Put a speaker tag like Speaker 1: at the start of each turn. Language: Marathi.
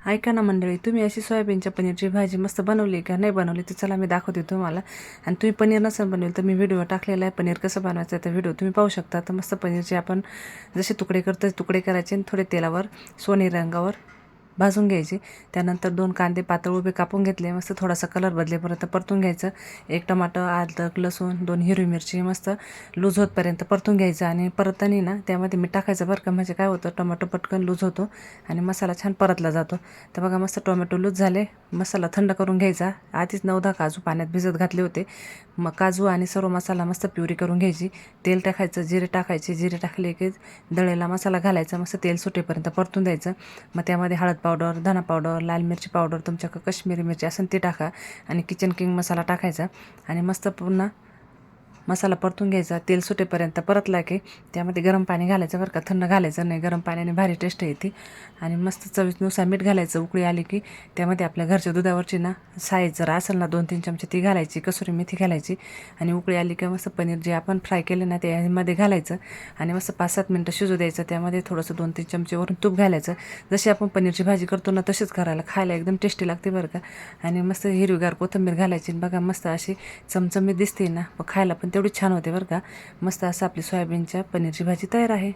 Speaker 1: ऐका ना मंडळी, तुम्ही अशी सोयाबीनच्या पनीरची भाजी मस्त बनवली का नाही बनवली तर चला मी दाखवते तुम्हाला. आणि तुम्ही पनीर नसेल बनवलं तर मी व्हिडिओ टाकलेला आहे पनीर कसं बनवायचं तर व्हिडिओ तुम्ही पाहू शकता. तर मस्त पनीरचे आपण जसे तुकडे करतो तुकडे करायचे आणि थोडे तेलावर सोनेरी रंगावर भाजून घ्यायची. त्यानंतर 2 कांदे पातळ उभे कापून घेतले, मस्त थोडासा कलर बदलेपर्यंत परतून घ्यायचं. 1 टमाटर, अद्रक, लसूण, 2 हिरवी मिरची मस्त लूज होतपर्यंत परतून घ्यायचं. आणि परतताना ना त्यामध्ये मीठ टाकायचं बरं का, म्हणजे काय होतं टोमॅटो पटकन लूज होतो आणि मसाला छान परतला जातो. तर बघा मस्त टोमॅटो लूज झाले, मसाला थंड करून घ्यायचा. आधीच 9-10 काजू पाण्यात भिजत घातले होते. मग काजू आणि सर्व मसाला मस्त प्युरी करून घ्यायची. तेल टाकायचं, जिरे टाकायचे, जिरे टाकले की दळलेला मसाला घालायचा, मस्त तेल सुटेपर्यंत परतून द्यायचं. मग त्यामध्ये हळद पावडर, धना पावडर, लाल मिरची पावडर, तुमच्याकडे काश्मीरी मिरची असेल ती टाका आणि किचन किंग मसाला टाकायचा. आणि मस्त पुन्हा मसाला परतून घ्यायचा. तेल सुटेपर्यंत परतला की त्यामध्ये गरम पाणी घालायचं बरं का, थंड घालायचं नाही, गरम पाण्याने भारी टेस्ट येते. आणि मस्त चवीनुसार मीठ घालायचं. उकळी आली की त्यामध्ये आपल्या घरच्या दुधावरची ना साईज जर असेल ना 2-3 चमचे ती घालायची, कसुरी मेथी घालायची. आणि उकळी आली की मस्त पनीर जे आपण फ्राय केले ना त्यामध्ये घालायचं आणि मस्त 5-7 मिनटं शिजू द्यायचं. त्यामध्ये थोडंसं 2-3 चमचे वरून तूप घालायचं. जशी आपण पनीरची भाजी करतो ना तशीच करायला, खायला एकदम टेस्टी लागते बरं का. आणि मस्त हिरवीगार कोथिंबीर घालायची. बघा मस्त अशी चमचमीत दिसते ना, खायला पण तेवढी छान होते बरं का. मस्त असं आपली सोयाबीनच्या पनीरची भाजी तयार आहे.